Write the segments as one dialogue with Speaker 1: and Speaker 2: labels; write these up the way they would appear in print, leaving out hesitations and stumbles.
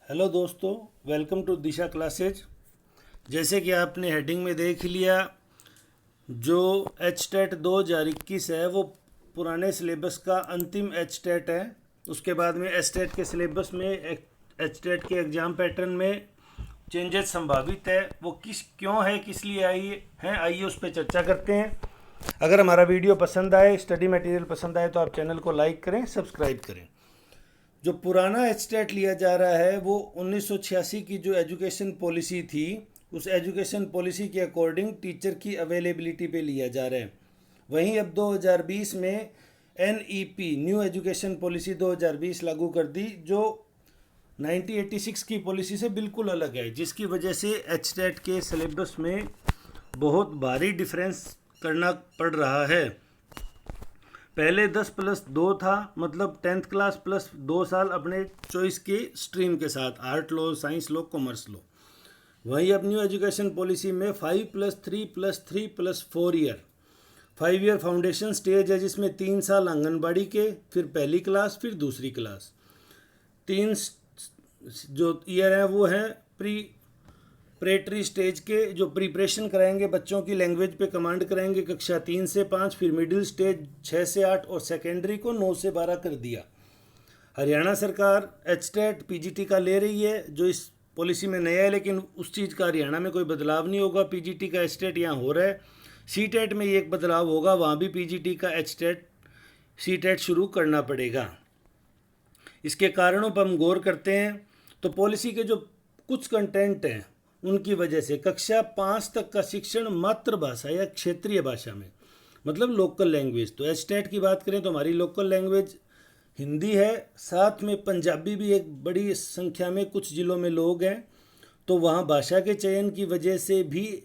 Speaker 1: Hello दोस्तों, welcome to Disha classes. जैसे कि आपने हेडिंग में देख लिया, जो एच टेट 2021 है वो पुराने सिलेबस का अंतिम एच टेट है। उसके बाद में एच टेट के सिलेबस में एच टेट के एग्ज़ाम पैटर्न में चेंजेस संभावित है। वो क्यों है, किस लिए आई है, आइए उस पर चर्चा करते हैं। अगर हमारा वीडियो पसंद आए, स्टडी मटेरियल पसंद आए, तो आप चैनल को लाइक करें, सब्सक्राइब करें। जो पुराना एचटेट लिया जा रहा है वो 1986 की जो एजुकेशन पॉलिसी थी, उस एजुकेशन पॉलिसी के अकॉर्डिंग टीचर की अवेलेबिलिटी पे लिया जा रहा है। वहीं अब 2020 में एनईपी न्यू एजुकेशन पॉलिसी 2020 लागू कर दी, जो 1986 की पॉलिसी से बिल्कुल अलग है, जिसकी वजह से एचटेट के सिलेबस में बहुत भारी डिफरेंस करना पड़ रहा है। पहले 10+2 था, मतलब 10th क्लास प्लस 2 साल अपने चॉइस के स्ट्रीम के साथ, आर्ट लो, साइंस लो, कॉमर्स लो। वहीं अब न्यू एजुकेशन पॉलिसी में 5+3+3+4 ईयर 5 ईयर फाउंडेशन स्टेज है, जिसमें 3 साल आंगनबाड़ी के, फिर पहली क्लास, फिर दूसरी क्लास। 3 जो ईयर हैं वो हैं प्रेटरी स्टेज के, जो प्रिपरेशन कराएंगे, बच्चों की लैंग्वेज पे कमांड कराएंगे कक्षा 3 से 5, फिर मिडिल स्टेज 6 से 8 और सेकेंडरी को 9 से 12 कर दिया। हरियाणा सरकार एचटेट पीजीटी का ले रही है, जो इस पॉलिसी में नया है, लेकिन उस चीज़ का हरियाणा में कोई बदलाव नहीं होगा। पीजीटी का एचटेट यहाँ हो रहा है। सीटेट में एक बदलाव होगा, वहाँ भी पीजीटी का एचटेट सीटेट शुरू करना पड़ेगा। इसके कारणों पर हम गौर करते हैं तो पॉलिसी के जो कुछ कंटेंट हैं उनकी वजह से कक्षा 5 तक का शिक्षण मातृभाषा या क्षेत्रीय भाषा में, मतलब लोकल लैंग्वेज। तो एचटेट की बात करें तो हमारी लोकल लैंग्वेज हिंदी है, साथ में पंजाबी भी एक बड़ी संख्या में कुछ ज़िलों में लोग हैं। तो वहाँ भाषा के चयन की वजह से भी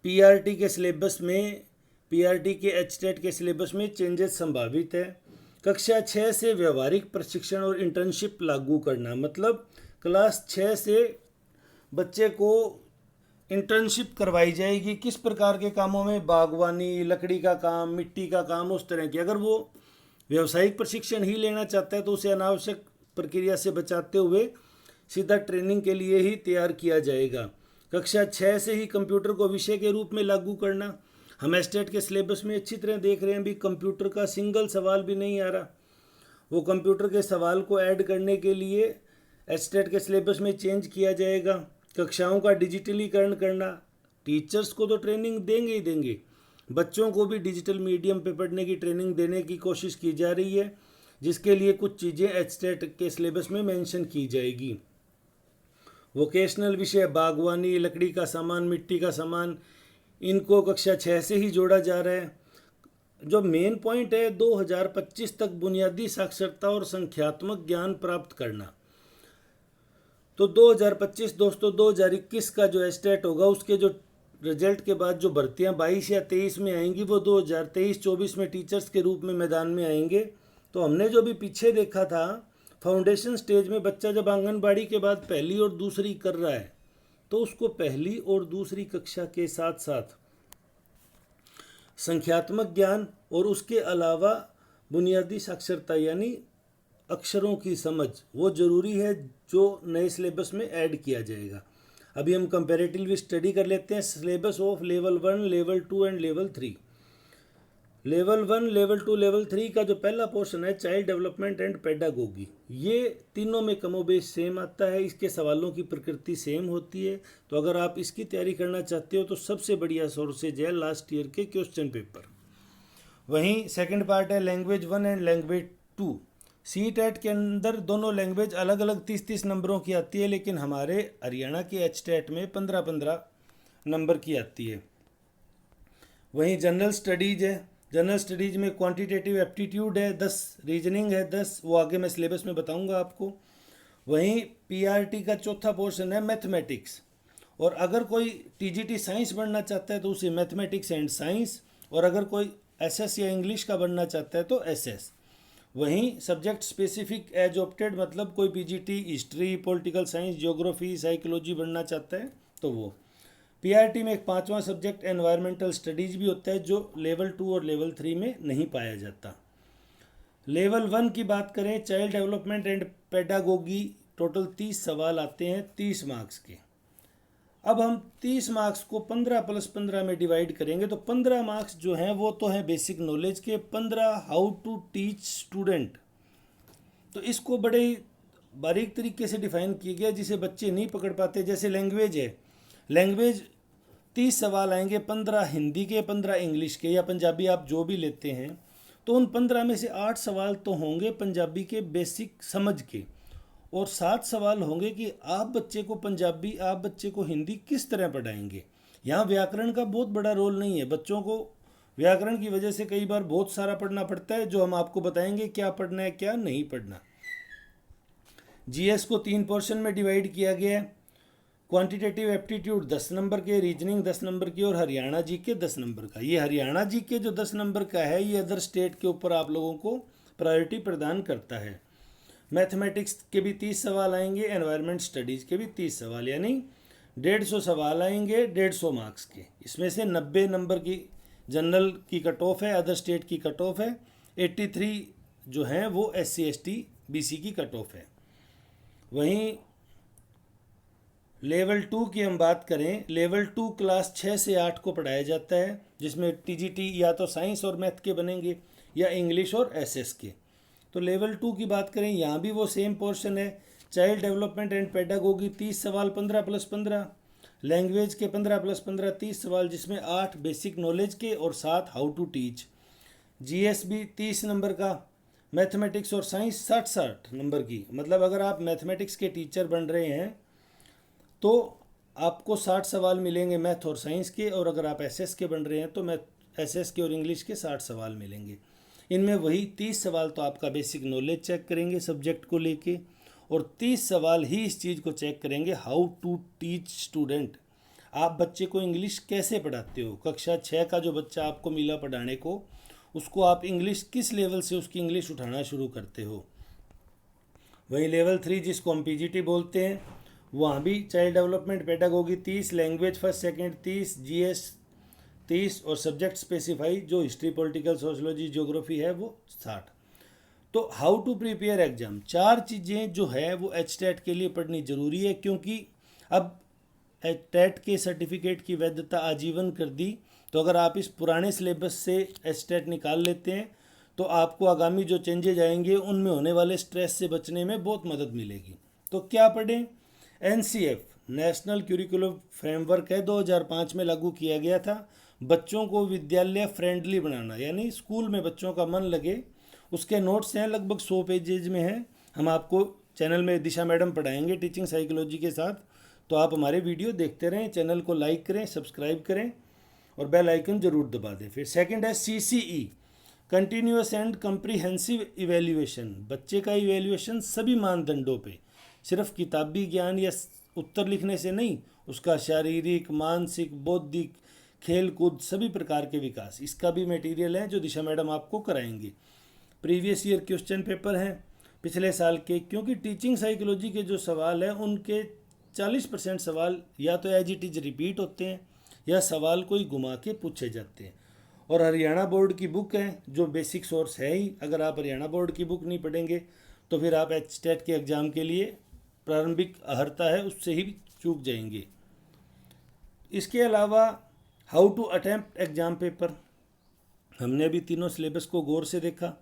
Speaker 1: पीआरटी के सिलेबस में, पीआरटी के एचटेट के सिलेबस में चेंजेस संभावित है। कक्षा 6 से व्यवहारिक प्रशिक्षण और इंटर्नशिप लागू करना, मतलब क्लास 6 से बच्चे को इंटर्नशिप करवाई जाएगी, किस प्रकार के कामों में, बागवानी, लकड़ी का काम, मिट्टी का काम, उस तरह की। अगर वो व्यावसायिक प्रशिक्षण ही लेना चाहता है तो उसे अनावश्यक प्रक्रिया से बचाते हुए सीधा ट्रेनिंग के लिए ही तैयार किया जाएगा। कक्षा 6 से ही कंप्यूटर को विषय के रूप में लागू करना। हम एचटेट के सिलेबस में अच्छी तरह देख रहे हैं, भी कंप्यूटर का सिंगल सवाल भी नहीं आ रहा। वो कंप्यूटर के सवाल को ऐड करने के लिए एचटेट के सिलेबस में चेंज किया जाएगा। कक्षाओं का डिजिटलीकरण करना, टीचर्स को तो ट्रेनिंग देंगे ही देंगे, बच्चों को भी डिजिटल मीडियम पे पढ़ने की ट्रेनिंग देने की कोशिश की जा रही है, जिसके लिए कुछ चीज़ें एचटेट के सिलेबस में मेंशन की जाएगी। वोकेशनल विषय, बागवानी, लकड़ी का सामान, मिट्टी का सामान, इनको कक्षा 6 से ही जोड़ा जा रहा है। जो मेन पॉइंट है, 2025 तक बुनियादी साक्षरता और संख्यात्मक ज्ञान प्राप्त करना। तो 2025 दोस्तों, 2021 का जो एचटेट होगा उसके जो रिजल्ट के बाद जो भर्तियां 22 या 23 में आएंगी, वो 2023-24 में टीचर्स के रूप में मैदान में आएंगे। तो हमने जो भी पीछे देखा था, फाउंडेशन स्टेज में बच्चा जब आंगनबाड़ी के बाद पहली और दूसरी कर रहा है, तो उसको पहली और दूसरी कक्षा के साथ साथ संख्यात्मक ज्ञान और उसके अलावा बुनियादी साक्षरता यानी अक्षरों की समझ, वो ज़रूरी है, जो नए सिलेबस में ऐड किया जाएगा। अभी हम कंपैरेटिवली स्टडी कर लेते हैं syllabus of level 1, level 2 and level 3। Level 1, level 2, level 3 का जो पहला पोर्शन है, चाइल्ड डेवलपमेंट एंड पेडागोगी, ये तीनों में कमोबेश सेम आता है। इसके सवालों की प्रकृति सेम होती है। तो अगर आप इसकी तैयारी करना चाहते हो तो सबसे बढ़िया सोर्सेज है लास्ट ईयर के क्वेश्चन पेपर। वहीं सेकंड पार्ट है लैंग्वेज 1 एंड लैंग्वेज 2। सीटेट के अंदर दोनों लैंग्वेज अलग अलग 30-30 नंबरों की आती है, लेकिन हमारे हरियाणा के एचटेट में 15-15 नंबर की आती है। वहीं जनरल स्टडीज है, जनरल स्टडीज में क्वांटिटेटिव एप्टीट्यूड है 10, रीजनिंग है 10, वो आगे मैं सिलेबस में बताऊंगा आपको। वहीं पीआरटी का चौथा पोर्शन है मैथमेटिक्स, और अगर कोई टीजीटी साइंस बनना चाहता है तो उसे मैथमेटिक्स एंड साइंस, और अगर कोई एसएस या इंग्लिश का बनना चाहता है तो एसएस। वहीं सब्जेक्ट स्पेसिफिक एज ऑप्टेड, मतलब कोई PGT history, political science, geography, psychology बनना चाहता है तो वो। पीआरटी में एक 5वां सब्जेक्ट एनवायरमेंटल स्टडीज भी होता है, जो लेवल 2 और लेवल 3 में नहीं पाया जाता। लेवल 1 की बात करें, child development and pedagogy total 30 सवाल आते हैं 30 मार्क्स के। अब हम 30 मार्क्स को 15 + 15 में डिवाइड करेंगे तो 15 मार्क्स जो हैं वो तो हैं बेसिक नॉलेज के, 15 हाउ टू टीच स्टूडेंट। तो इसको बड़े ही बारीक तरीके से डिफाइन किया गया जिसे बच्चे नहीं पकड़ पाते। जैसे लैंग्वेज है, लैंग्वेज 30 सवाल आएंगे, 15 हिंदी के, 15 इंग्लिश के या पंजाबी आप जो भी लेते हैं। तो उन 15 में से 8 सवाल तो होंगे पंजाबी के बेसिक समझ के, और 7 सवाल होंगे कि आप बच्चे को पंजाबी, आप बच्चे को हिंदी किस तरह पढ़ाएंगे। यहाँ व्याकरण का बहुत बड़ा रोल नहीं है। बच्चों को व्याकरण की वजह से कई बार बहुत सारा पढ़ना पड़ता है, जो हम आपको बताएंगे क्या पढ़ना है क्या नहीं पढ़ना। जीएस को 3 पोर्शन में डिवाइड किया गया है। क्वांटिटेटिव एप्टीट्यूड 10 नंबर के, रीजनिंग 10 नंबर की और हरियाणा जी के 10 नंबर का। ये हरियाणा जी के जो 10 नंबर का है ये अदर स्टेट के ऊपर आप लोगों को प्रायोरिटी प्रदान करता है। मैथमेटिक्स के भी 30 सवाल आएंगे, एनवायरनमेंट स्टडीज़ के भी 30 सवाल, यानी 150 सवाल आएंगे 150 मार्क्स के। इसमें से 90 नंबर की जनरल की कट ऑफ है, अदर स्टेट की कट ऑफ है, 83 जो हैं वो SC ST BC की कट ऑफ है। वहीं लेवल 2 की हम बात करें, लेवल 2 क्लास 6 से 8 को पढ़ाया जाता है, जिसमें TGT या तो साइंस और मैथ के बनेंगे या इंग्लिश और SS के। तो लेवल 2 की बात करें, यहाँ भी वो सेम पोर्शन है। चाइल्ड डेवलपमेंट एंड पेडागोगी 30 सवाल 15 + 15, लैंग्वेज के 15 + 15 30 सवाल, जिसमें 8 बेसिक नॉलेज के और 7 हाउ टू टीच। GS भी 30 नंबर का, मैथमेटिक्स और साइंस 60 नंबर की। मतलब अगर आप मैथमेटिक्स के टीचर बन रहे हैं तो आपको 60 सवाल मिलेंगे मैथ और साइंस के, और अगर आप SS के बन रहे हैं तो मैथ SS के और इंग्लिश के 60 सवाल मिलेंगे। इनमें वही 30 सवाल तो आपका बेसिक नॉलेज चेक करेंगे सब्जेक्ट को लेके, और 30 सवाल ही इस चीज़ को चेक करेंगे हाउ टू टीच स्टूडेंट। आप बच्चे को इंग्लिश कैसे पढ़ाते हो। कक्षा 6 का जो बच्चा आपको मिला पढ़ाने को, उसको आप इंग्लिश किस लेवल से उसकी इंग्लिश उठाना शुरू करते हो। वही लेवल 3 जिसको हम PGT बोलते हैं, वहाँ भी child development pedagogy 30, language first second 30, GS 30 और सब्जेक्ट स्पेसिफाई जो हिस्ट्री पॉलिटिकल सोशोलॉजी ज्योग्राफी है वो 60। तो हाउ टू प्रिपेयर एग्जाम, 4 चीज़ें जो है वो HTET के लिए पढ़नी ज़रूरी है, क्योंकि अब HTET के सर्टिफिकेट की वैधता आजीवन कर दी। तो अगर आप इस पुराने सिलेबस से HTET निकाल लेते हैं तो आपको आगामी जो चेंजेज आएंगे उनमें होने वाले स्ट्रेस से बचने में बहुत मदद मिलेगी। तो क्या पढ़ें। NCF नेशनल क्यूरिकुलम फ्रेमवर्क है, 2005 में लागू किया गया था। बच्चों को विद्यालय फ्रेंडली बनाना, यानी स्कूल में बच्चों का मन लगे। उसके नोट्स हैं, लगभग 100 पेजेज में हैं। हम आपको चैनल में दिशा मैडम पढ़ाएंगे टीचिंग साइकोलॉजी के साथ, तो आप हमारे वीडियो देखते रहें। चैनल को लाइक करें, सब्सक्राइब करें और बेल आइकन जरूर दबा दें। फिर सेकंड है CCE continuous and comprehensive evaluation. बच्चे का इवेल्युएशन सभी मानदंडों पे, सिर्फ किताबी ज्ञान या उत्तर लिखने से नहीं, उसका शारीरिक, मानसिक, बौद्धिक, खेल कूद सभी प्रकार के विकास, इसका भी मटेरियल है जो दिशा मैडम आपको कराएंगे। प्रीवियस ईयर क्वेश्चन पेपर हैं पिछले साल के, क्योंकि टीचिंग साइकोलॉजी के जो सवाल हैं उनके 40% सवाल या तो एज इट इज रिपीट होते हैं या सवाल कोई घुमा के पूछे जाते हैं। और हरियाणा बोर्ड की बुक है जो बेसिक सोर्स है ही। अगर आप हरियाणा बोर्ड की बुक नहीं पढ़ेंगे तो फिर आप HTET के एग्ज़ाम के लिए प्रारंभिक अहर्ता है उससे ही चूक जाएंगे। इसके अलावा how to attempt exam paper, हमने अभी तीनों सिलेबस को गौर से देखा।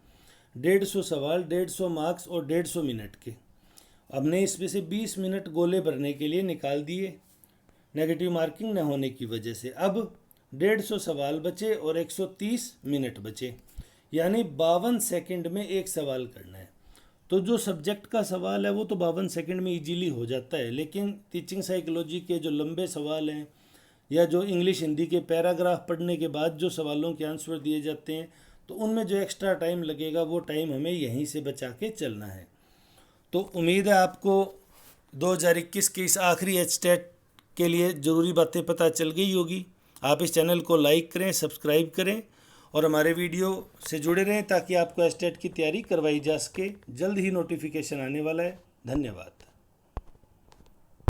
Speaker 1: 150 सवाल, 150 मार्क्स और 150 मिनट के। हमने इसमें से 20 मिनट गोले भरने के लिए निकाल दिए नेगेटिव मार्किंग न होने की वजह से। अब 150 सवाल बचे और 130 मिनट बचे, यानी 52 सेकंड में एक सवाल करना है। तो जो सब्जेक्ट का सवाल है वो तो 52 सेकंड में इजीली हो जाता है, लेकिन टीचिंग साइकोलॉजी के जो लंबे सवाल हैं या जो इंग्लिश हिंदी के पैराग्राफ पढ़ने के बाद जो सवालों के आंसर दिए जाते हैं, तो उनमें जो एक्स्ट्रा टाइम लगेगा वो टाइम हमें यहीं से बचा के चलना है। तो उम्मीद है आपको 2021 के इस आखिरी HTET के लिए ज़रूरी बातें पता चल गई होगी। आप इस चैनल को लाइक करें, सब्सक्राइब करें और हमारे वीडियो से जुड़े रहें ताकि आपको HTET की तैयारी करवाई जा सके। जल्द ही नोटिफिकेशन आने वाला है। धन्यवाद।